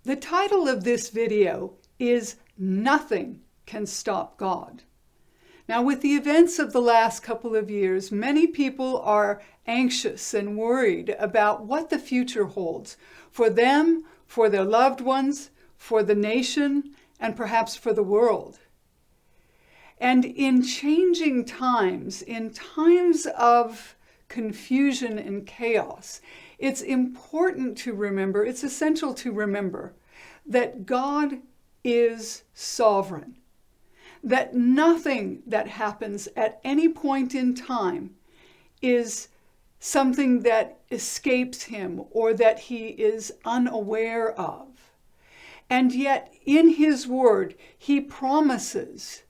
The title of this video is Nothing Can Stop God. Now, with the events of the last couple of years, many people are anxious and worried about what the future holds for them, for their loved ones, for the nation, and perhaps for the world. And in changing times, in times of confusion and chaos, it's important to remember, it's essential to remember that God is sovereign. That nothing that happens at any point in time is something that escapes him or that he is unaware of. And yet, in his word, he promises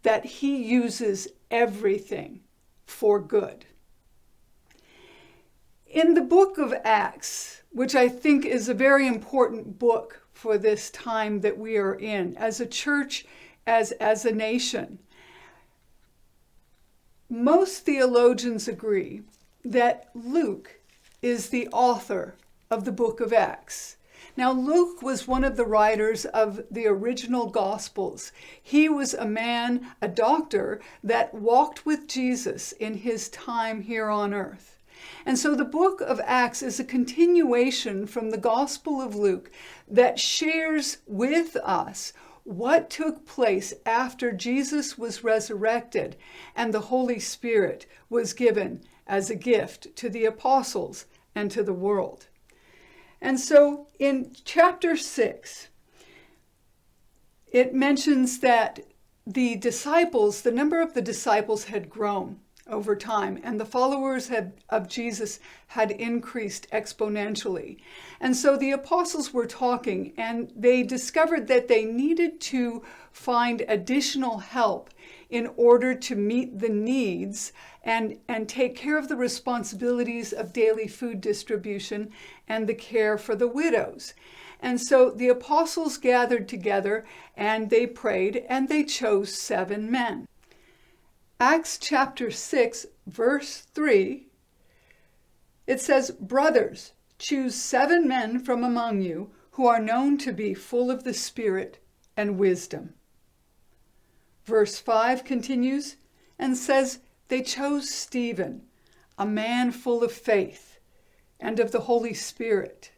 that he uses everything for good. In the book of Acts, which I think is a very important book for this time that we are in, as a church, as a nation, most theologians agree that Luke is the author of the book of Acts. Now, Luke was one of the writers of the original Gospels. He was a man, a doctor, that walked with Jesus in his time here on earth. And so the book of Acts is a continuation from the Gospel of Luke that shares with us what took place after Jesus was resurrected and the Holy Spirit was given as a gift to the apostles and to the world. And so in chapter 6, it mentions that the disciples, the number of the disciples had grown over time, and the followers of Jesus had increased exponentially. And so the apostles were talking, and they discovered that they needed to find additional help in order to meet the needs and take care of the responsibilities of daily food distribution and the care for the widows. And so the apostles gathered together, and they prayed, and they chose 7 men. Acts chapter 6, verse 3, it says, "Brothers, choose 7 men from among you who are known to be full of the Spirit and wisdom." Verse 5 continues and says, "They chose Stephen, a man full of faith and of the Holy Spirit."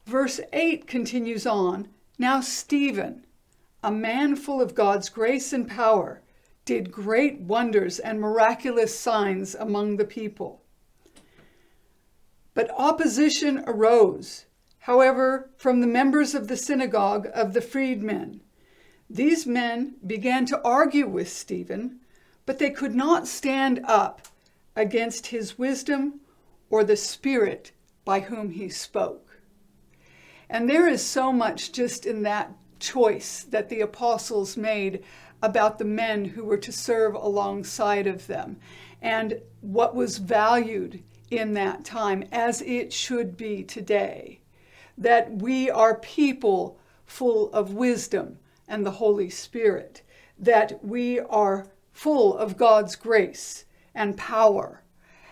Verse 8 continues on, "Now Stephen, a man full of God's grace and power, did great wonders and miraculous signs among the people. But opposition arose, however, from the members of the synagogue of the freedmen. These men began to argue with Stephen, but they could not stand up against his wisdom or the Spirit by whom he spoke." And there is so much just in that choice that the apostles made about the men who were to serve alongside of them and what was valued in that time, as it should be today, that we are people full of wisdom and the Holy Spirit, that we are full of God's grace and power,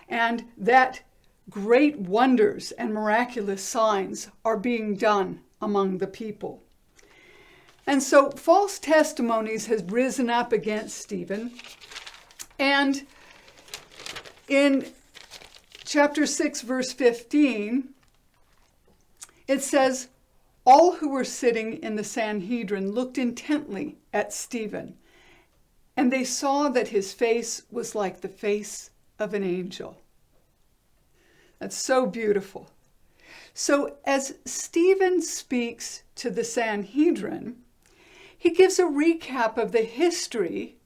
and that great wonders and miraculous signs are being done among the people. And so false testimonies has risen up against Stephen. And in chapter 6, verse 15, it says, "All who were sitting in the Sanhedrin looked intently at Stephen, and they saw that his face was like the face of an angel." That's so beautiful. So as Stephen speaks to the Sanhedrin, he gives a recap of the history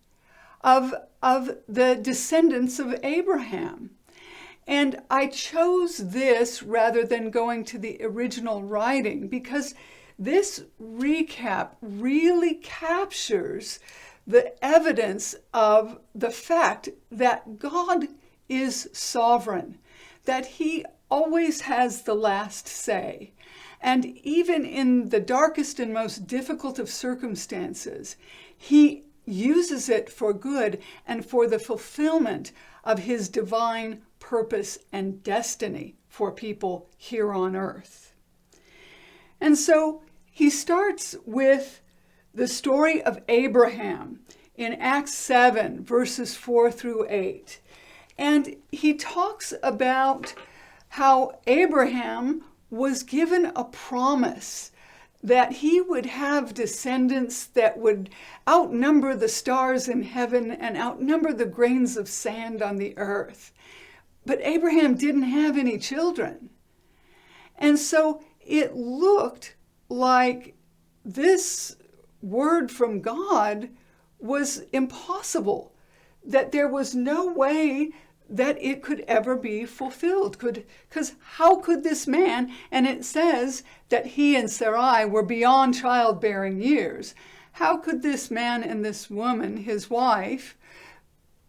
of the descendants of Abraham. And I chose this rather than going to the original writing because this recap really captures the evidence of the fact that God is sovereign, that he always has the last say. And even in the darkest and most difficult of circumstances, he uses it for good and for the fulfillment of his divine purpose and destiny for people here on earth. And so he starts with the story of Abraham in Acts 7, verses 4 through 8. And he talks about how Abraham was given a promise that he would have descendants that would outnumber the stars in heaven and outnumber the grains of sand on the earth. But Abraham didn't have any children. And so it looked like this word from God was impossible, that there was no way that it could ever be fulfilled. Because how could this man, and it says that he and Sarai were beyond childbearing years, how could this man and this woman, his wife,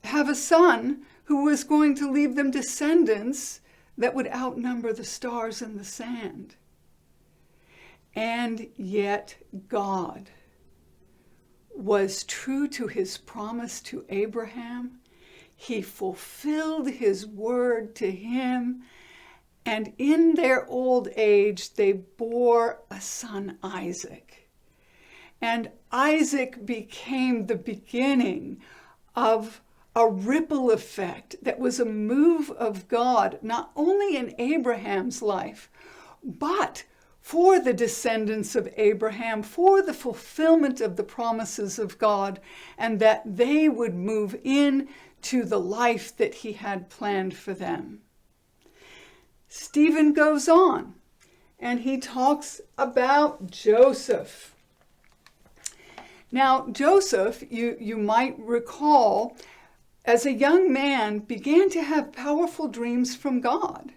have a son who was going to leave them descendants that would outnumber the stars and the sand? And yet God was true to his promise to Abraham. He fulfilled his word to him, and in their old age they bore a son, Isaac. And Isaac became the beginning of a ripple effect that was a move of God, not only in Abraham's life, but for the descendants of Abraham, for the fulfillment of the promises of God, and that they would move in to the life that he had planned for them. Stephen goes on, and he talks about Joseph. Now, Joseph, you might recall, as a young man, began to have powerful dreams from God.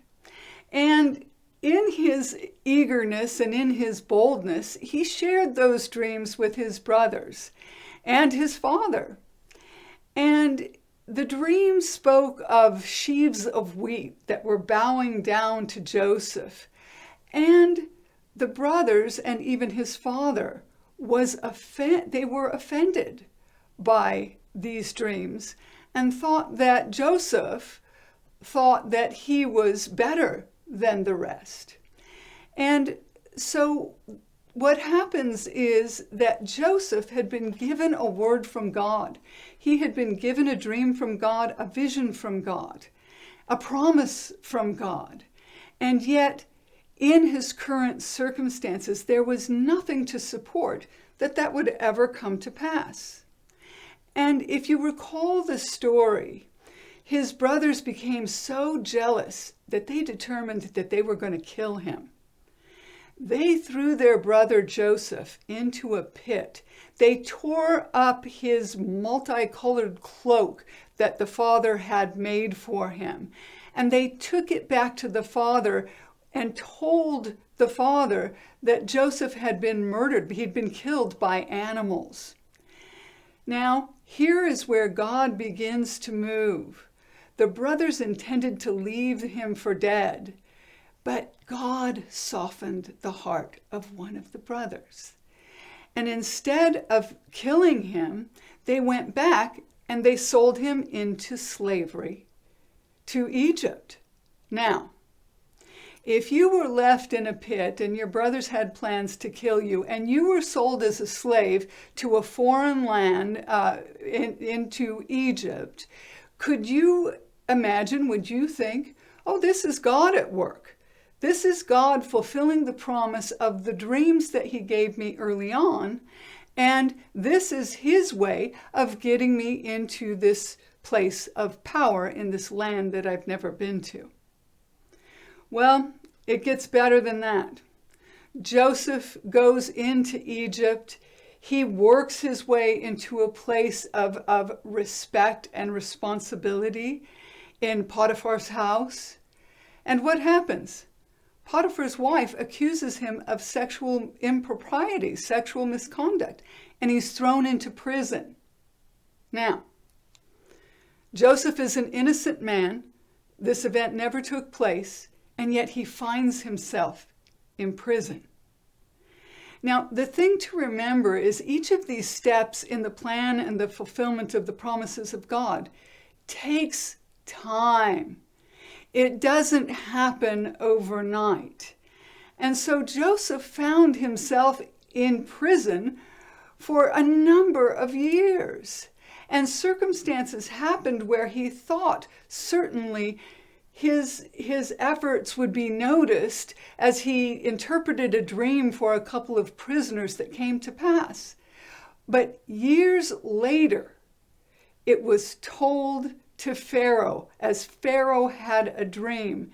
And in his eagerness and in his boldness, he shared those dreams with his brothers and his father. And the dreams spoke of sheaves of wheat that were bowing down to Joseph. And the brothers and even his father they were offended by these dreams and thought that Joseph thought that he was better than the rest. And so what happens is that Joseph had been given a word from God. He had been given a dream from God, a vision from God, a promise from God. And yet, in his current circumstances, there was nothing to support that would ever come to pass. And if you recall the story, his brothers became so jealous that they determined that they were going to kill him. They threw their brother Joseph into a pit. They tore up his multicolored cloak that the father had made for him. And they took it back to the father and told the father that Joseph had been murdered. He'd been killed by animals. Now, here is where God begins to move. The brothers intended to leave him for dead, but God softened the heart of one of the brothers. And instead of killing him, they went back and they sold him into slavery to Egypt. Now, if you were left in a pit and your brothers had plans to kill you and you were sold as a slave to a foreign land into Egypt, could you imagine, would you think, oh, this is God at work. This is God fulfilling the promise of the dreams that he gave me early on, and this is his way of getting me into this place of power in this land that I've never been to. Well, it gets better than that. Joseph goes into Egypt. He works his way into a place of respect and responsibility in Potiphar's house. And what happens? Potiphar's wife accuses him of sexual impropriety, sexual misconduct, and he's thrown into prison. Now, Joseph is an innocent man. This event never took place, and yet he finds himself in prison. Now, the thing to remember is each of these steps in the plan and the fulfillment of the promises of God takes time. It doesn't happen overnight. And so Joseph found himself in prison for a number of years. And circumstances happened where he thought certainly his efforts would be noticed as he interpreted a dream for a couple of prisoners that came to pass. But years later, it was told to Pharaoh as Pharaoh had a dream,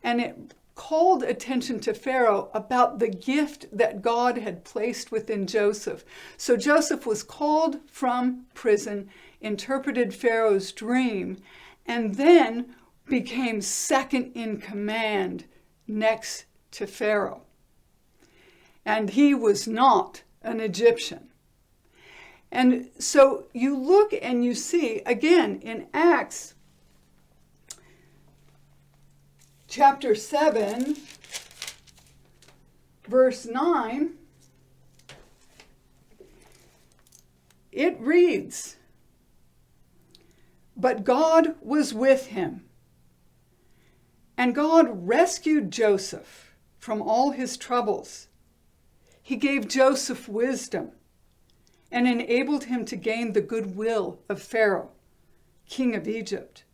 and it called attention to Pharaoh about the gift that God had placed within Joseph. So Joseph was called from prison, interpreted Pharaoh's dream, and then became second in command next to Pharaoh. And he was not an Egyptian. And so you look and you see, again, in Acts chapter 7, verse 9, it reads, "But God was with him, and God rescued Joseph from all his troubles. He gave Joseph wisdom and enabled him to gain the goodwill of Pharaoh, king of Egypt.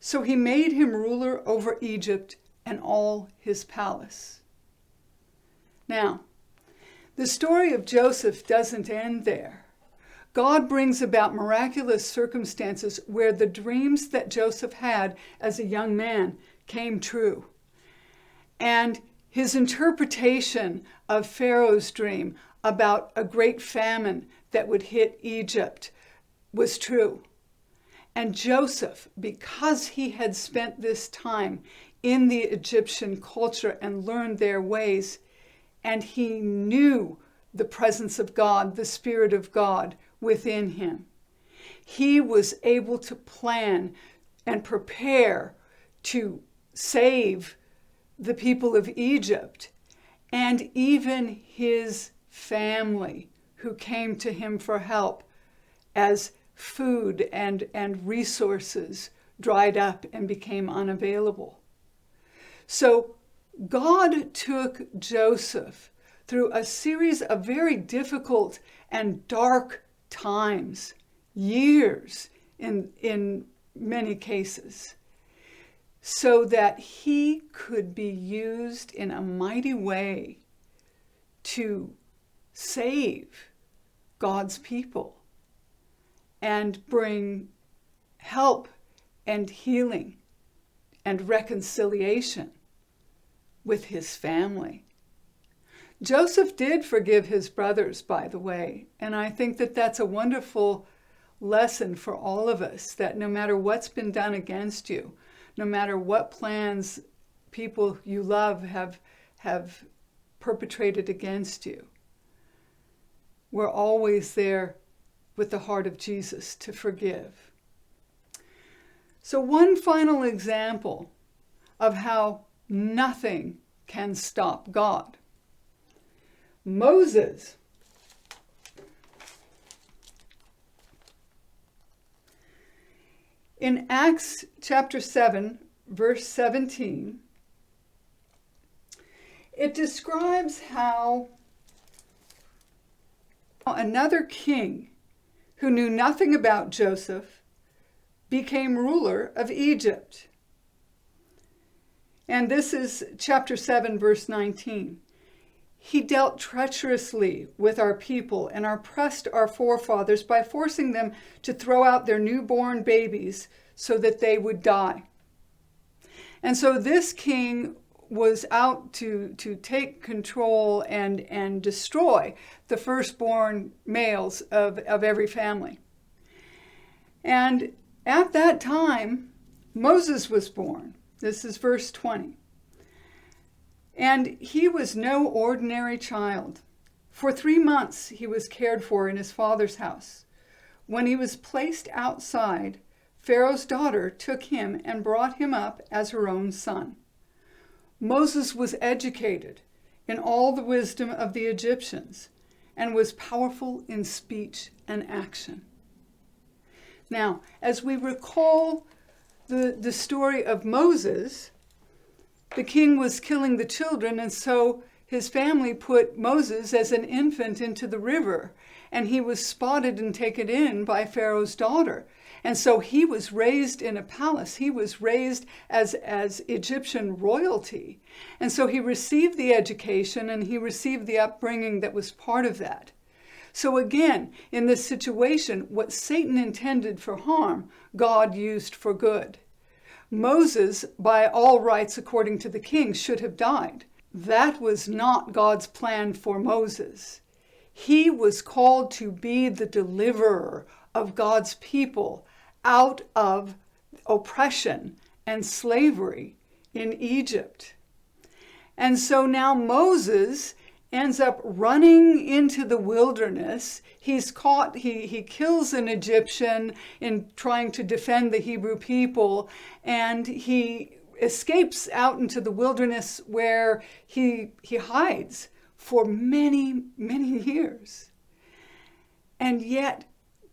So he made him ruler over Egypt and all his palace." Now, the story of Joseph doesn't end there. God brings about miraculous circumstances where the dreams that Joseph had as a young man came true. And his interpretation of Pharaoh's dream about a great famine that would hit Egypt was true. And Joseph, because he had spent this time in the Egyptian culture and learned their ways, and he knew the presence of God, the Spirit of God within him, he was able to plan and prepare to save the people of Egypt and even his family who came to him for help as food and resources dried up and became unavailable. So God took Joseph through a series of very difficult and dark times, years in many cases, so that he could be used in a mighty way to save God's people and bring help and healing and reconciliation with his family. Joseph did forgive his brothers, by the way, and I think that that's a wonderful lesson for all of us, that no matter what's been done against you, no matter what plans people you love have perpetrated against you, we're always there with the heart of Jesus to forgive. So one final example of how nothing can stop God. Moses. In Acts chapter 7, verse 17, it describes how another king who knew nothing about Joseph became ruler of Egypt. And this is chapter 7, verse 19. "He dealt treacherously with our people and oppressed our forefathers by forcing them to throw out their newborn babies so that they would die." And so this king was out to take control and destroy the firstborn males of every family. And at that time, Moses was born. This is verse 20. "And he was no ordinary child. For 3 months he was cared for in his father's house. When he was placed outside, Pharaoh's daughter took him and brought him up as her own son. Moses was educated in all the wisdom of the Egyptians and was powerful in speech and action." Now, as we recall the story of Moses, the king was killing the children, and so his family put Moses as an infant into the river, and he was spotted and taken in by Pharaoh's daughter. And so he was raised in a palace. He was raised as Egyptian royalty. And so he received the education and he received the upbringing that was part of that. So again, in this situation, what Satan intended for harm, God used for good. Moses, by all rights according to the king, should have died. That was not God's plan for Moses. He was called to be the deliverer of God's people out of oppression and slavery in Egypt. And so now Moses ends up running into the wilderness. He's caught, he kills an Egyptian in trying to defend the Hebrew people, and he escapes out into the wilderness where he hides for many, many years. And yet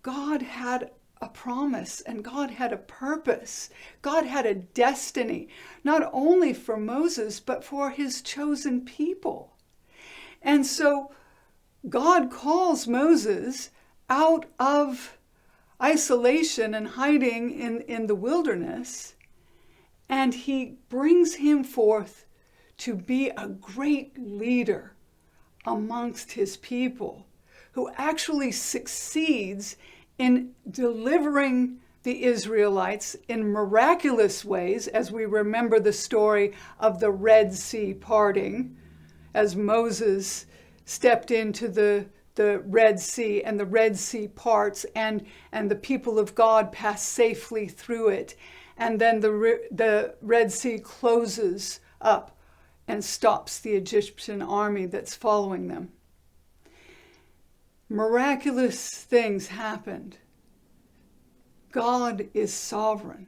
God had a promise and God had a purpose. God had a destiny, not only for Moses, but for his chosen people. And so God calls Moses out of isolation and hiding in the wilderness, and he brings him forth to be a great leader amongst his people, who actually succeeds in delivering the Israelites in miraculous ways, as we remember the story of the Red Sea parting, as Moses stepped into the Red Sea, and the Red Sea parts, and the people of God pass safely through it. And then the Red Sea closes up and stops the Egyptian army that's following them. Miraculous things happened. God is sovereign,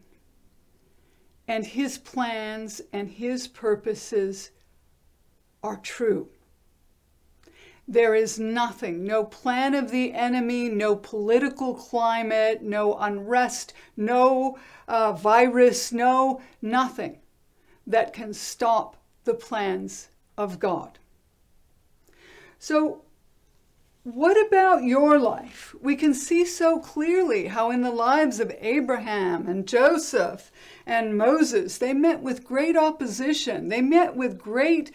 and his plans and his purposes are true. There is nothing, no plan of the enemy, no political climate, no unrest, no virus, nothing that can stop the plans of God. So, what about your life? We can see so clearly how in the lives of Abraham and Joseph and Moses, they met with great opposition. They met with great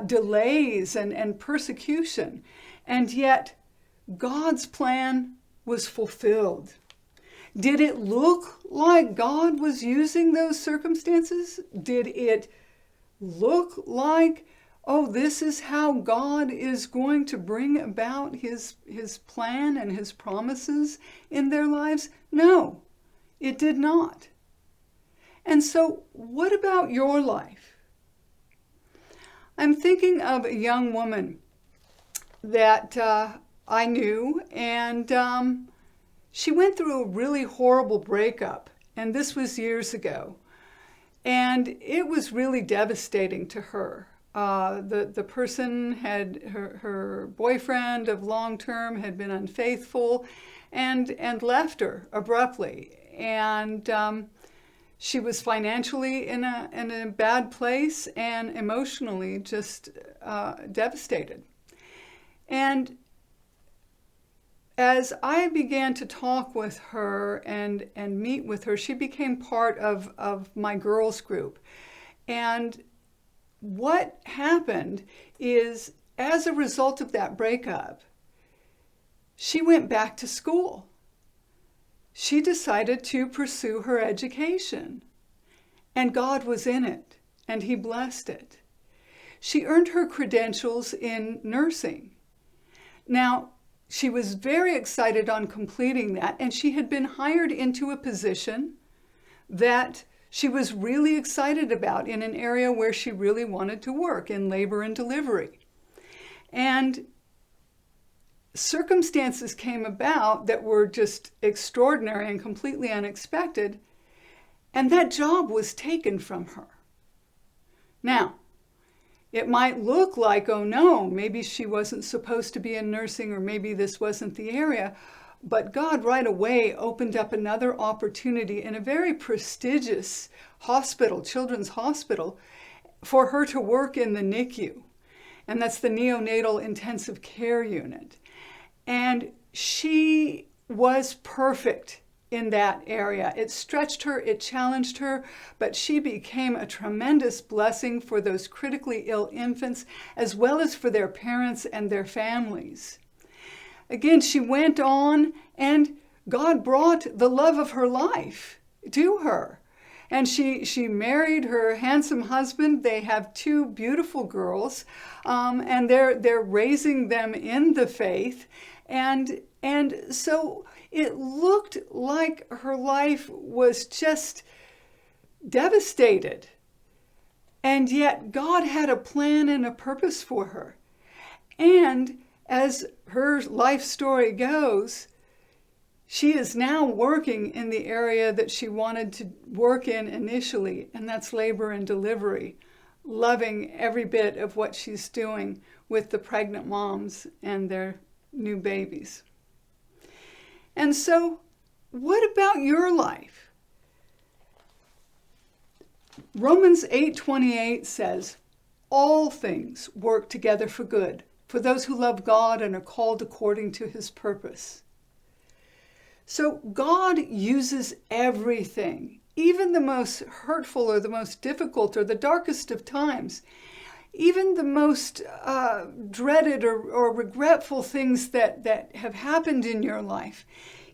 delays and persecution. And yet, God's plan was fulfilled. Did it look like God was using those circumstances? Did it look like, oh, this is how God is going to bring about his plan and his promises in their lives? No, it did not. And so, what about your life? I'm thinking of a young woman that I knew, and she went through a really horrible breakup, and this was years ago. And it was really devastating to her. The person had, her boyfriend of long term had been unfaithful and left her abruptly. And she was financially in a bad place and emotionally just devastated. And as I began to talk with her and meet with her, she became part of my girls group. And what happened is, as a result of that breakup, she went back to school. She decided to pursue her education, and God was in it, and he blessed it. She earned her credentials in nursing. Now, she was very excited on completing that, and she had been hired into a position that she was really excited about in an area where she really wanted to work, in labor and delivery. And circumstances came about that were just extraordinary and completely unexpected, and that job was taken from her. Now, it might look like, oh no, maybe she wasn't supposed to be in nursing, or maybe this wasn't the area. But God right away opened up another opportunity in a very prestigious hospital, children's hospital, for her to work in the NICU, and that's the neonatal intensive care unit. And she was perfect in that area. It stretched her, it challenged her, but she became a tremendous blessing for those critically ill infants, as well as for their parents and their families. Again, she went on, and God brought the love of her life to her. And she married her handsome husband. They have 2 beautiful girls, and they're raising them in the faith. And so it looked like her life was just devastated. And yet God had a plan and a purpose for her. And as her life story goes, she is now working in the area that she wanted to work in initially, and that's labor and delivery, loving every bit of what she's doing with the pregnant moms and their new babies. And so, what about your life? Romans 8:28 says, all things work together for good, for those who love God and are called according to his purpose. So God uses everything, even the most hurtful or the most difficult or the darkest of times, even the most dreaded or regretful things that have happened in your life.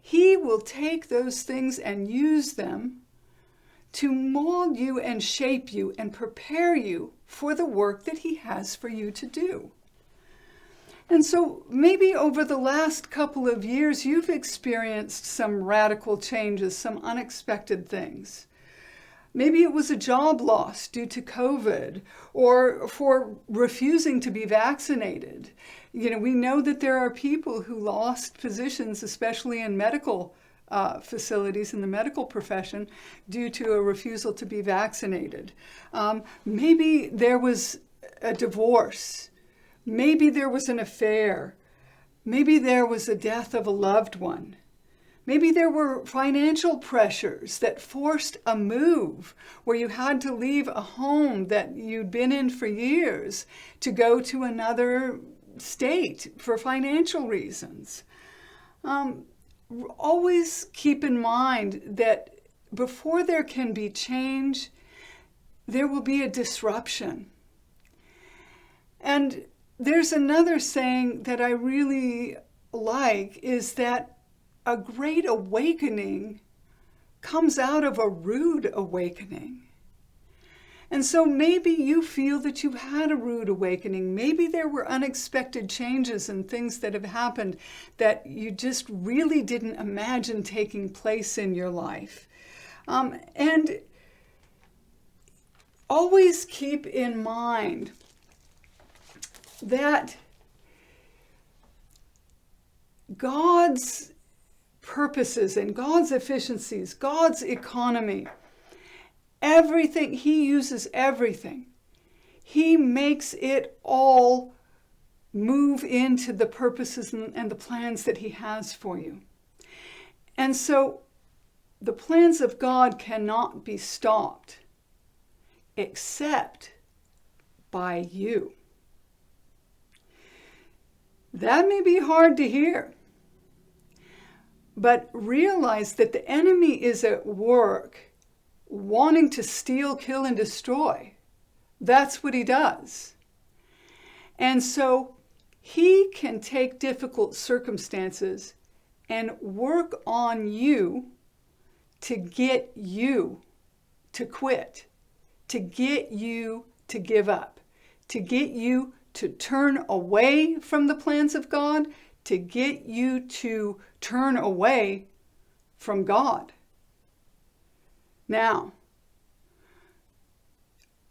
He will take those things and use them to mold you and shape you and prepare you for the work that he has for you to do. And so maybe over the last couple of years, you've experienced some radical changes, some unexpected things. Maybe it was a job loss due to COVID or for refusing to be vaccinated. You know, we know that there are people who lost positions, especially in medical facilities in the medical profession, due to a refusal to be vaccinated. Maybe there was a divorce. Maybe there was an affair. Maybe there was a death of a loved one. Maybe there were financial pressures that forced a move where you had to leave a home that you'd been in for years to go to another state for financial reasons. Always keep in mind that before there can be change, there will be a disruption. And there's another saying that I really like, is that a great awakening comes out of a rude awakening. And so maybe you feel that you've had a rude awakening. Maybe there were unexpected changes and things that have happened that you just really didn't imagine taking place in your life. And always keep in mind that God's purposes and God's efficiencies, God's economy, everything, he uses everything. He makes it all move into the purposes and the plans that he has for you. And so the plans of God cannot be stopped except by you. That may be hard to hear, but realize that the enemy is at work wanting to steal, kill, and destroy. That's what he does. And so he can take difficult circumstances and work on you to get you to quit, to get you to give up, to get you to turn away from the plans of God, to get you to turn away from God. Now,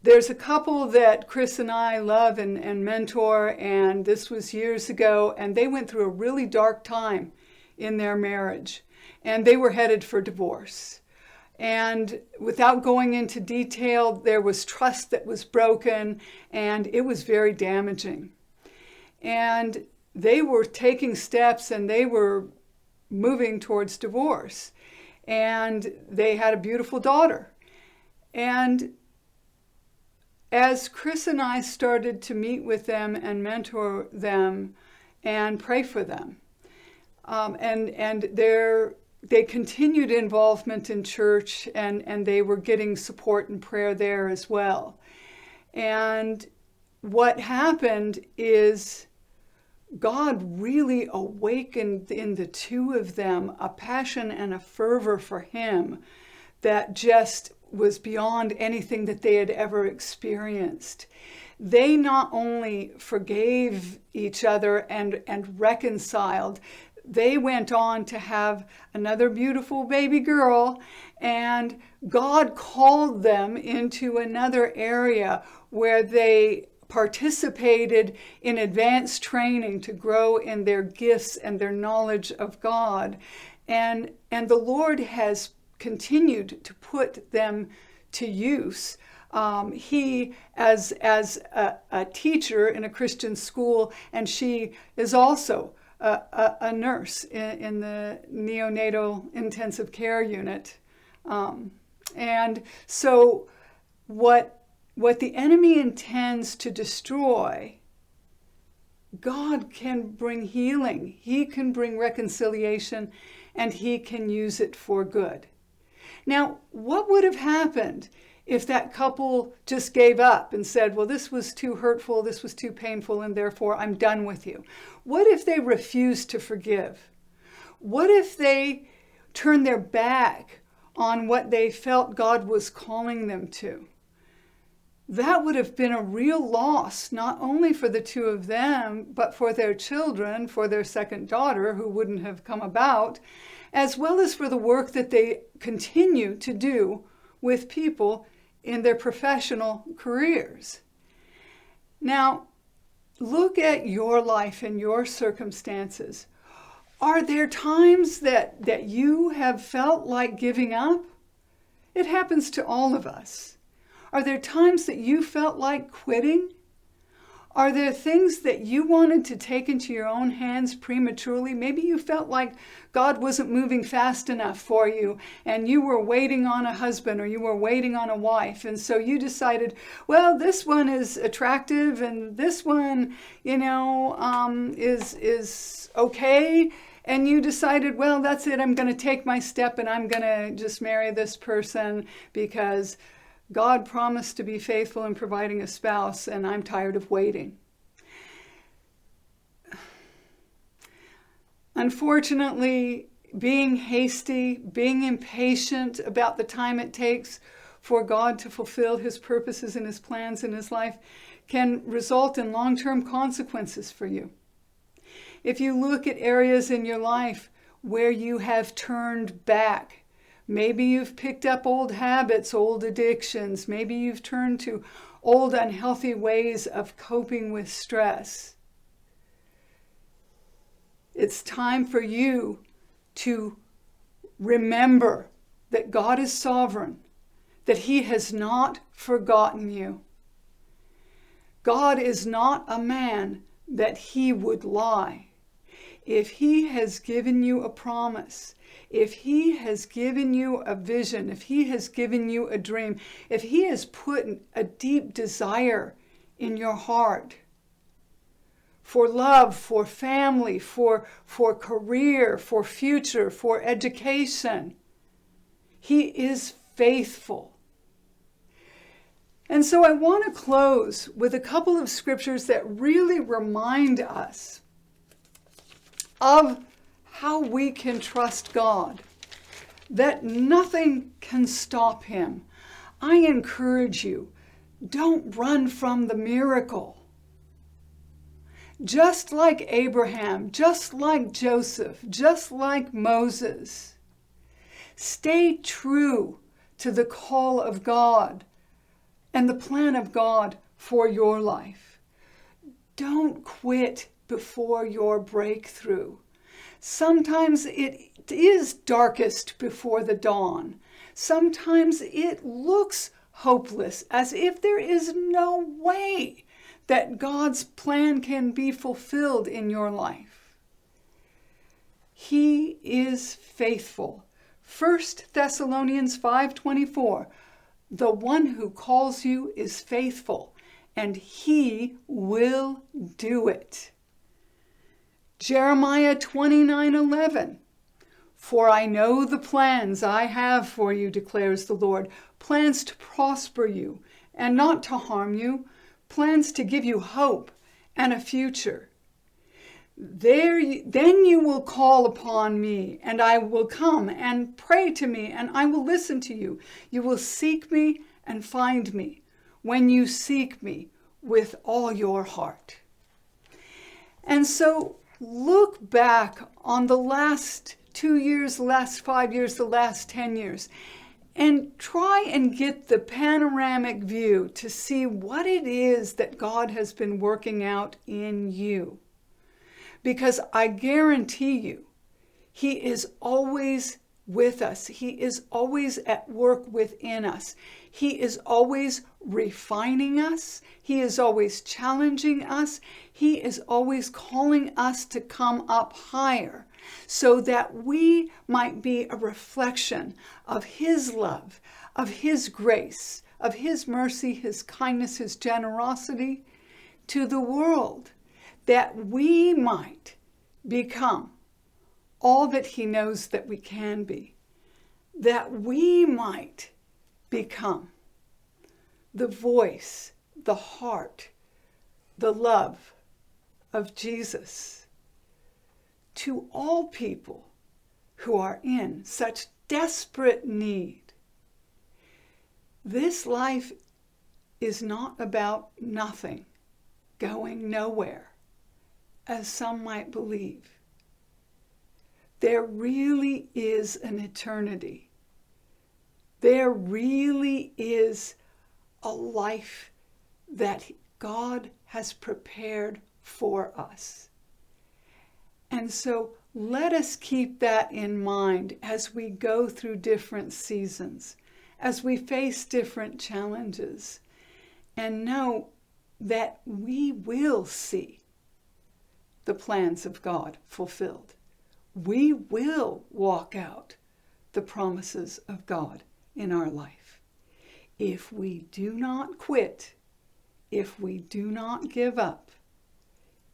there's a couple that Chris and I love and mentor, and this was years ago, and they went through a really dark time in their marriage, and they were headed for divorce. And without going into detail, there was trust that was broken, and it was very damaging. And they were taking steps, and they were moving towards divorce. And they had a beautiful daughter. And as Chris and I started to meet with them and mentor them and pray for them, and they continued involvement in church, and they were getting support and prayer there as well. And what happened is God really awakened in the two of them a passion and a fervor for Him that just was beyond anything that they had ever experienced. They not only forgave each other and reconciled, they went on to have another beautiful baby girl, and God called them into another area where they participated in advanced training to grow in their gifts and their knowledge of God. And the Lord has continued to put them to use. He, as a teacher in a Christian school, and she is also a nurse in the neonatal intensive care unit. And so what the enemy intends to destroy, God can bring healing. He can bring reconciliation, and He can use it for good. Now, what would have happened if that couple just gave up and said, well, this was too hurtful, this was too painful, and therefore I'm done with you? What if they refused to forgive? What if they turned their back on what they felt God was calling them to? That would have been a real loss, not only for the two of them, but for their children, for their second daughter, who wouldn't have come about, as well as for the work that they continue to do with people in their professional careers. Now, look at your life and your circumstances. Are there times that you have felt like giving up? It happens to all of us. Are there times that you felt like quitting? Are there things that you wanted to take into your own hands prematurely? Maybe you felt like God wasn't moving fast enough for you, and you were waiting on a husband or you were waiting on a wife. And so you decided, well, this one is attractive and this one, is okay. And you decided, well, that's it. I'm going to take my step and I'm going to just marry this person because God promised to be faithful in providing a spouse, and I'm tired of waiting. Unfortunately, being hasty, being impatient about the time it takes for God to fulfill His purposes and His plans in His life can result in long-term consequences for you. If you look at areas in your life where you have turned back, maybe you've picked up old habits, old addictions. Maybe you've turned to old unhealthy ways of coping with stress. It's time for you to remember that God is sovereign, that He has not forgotten you. God is not a man that He would lie. If He has given you a promise, if He has given you a vision, if He has given you a dream, if He has put a deep desire in your heart for love, for family, for career, for future, for education, He is faithful. And so I want to close with a couple of scriptures that really remind us of how we can trust God, that nothing can stop Him. I encourage you, don't run from the miracle. Just like Abraham, just like Joseph, just like Moses, stay true to the call of God and the plan of God for your life. Don't quit before your breakthrough. Sometimes it is darkest before the dawn. Sometimes it looks hopeless, as if there is no way that God's plan can be fulfilled in your life. He is faithful. 1 Thessalonians 5:24. The one who calls you is faithful, and he will do it. Jeremiah 29:11. For I know the plans I have for you, declares the Lord, plans to prosper you and not to harm you, plans to give you hope and a future. Then you will call upon me, and I will come, and pray to me, and I will listen to you. You will seek me and find me when you seek me with all your heart. And so look back on the last 2 years, the last 5 years, the last 10 years, and try and get the panoramic view to see what it is that God has been working out in you. Because I guarantee you, he is always with us. He is always at work within us. He is always refining us. He is always challenging us. He is always calling us to come up higher so that we might be a reflection of his love, of his grace, of his mercy, his kindness, his generosity to the world, that we might become all that he knows that we can be, that we might become the voice, the heart, the love of Jesus to all people who are in such desperate need. This life is not about nothing, going nowhere, as some might believe. There really is an eternity. There really is a life that God has prepared for us. And so let us keep that in mind as we go through different seasons, as we face different challenges, and know that we will see the plans of God fulfilled. We will walk out the promises of God in our life. If we do not quit, if we do not give up,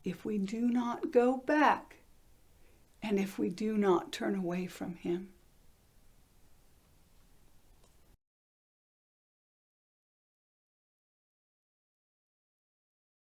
if we do not go back, and if we do not turn away from him.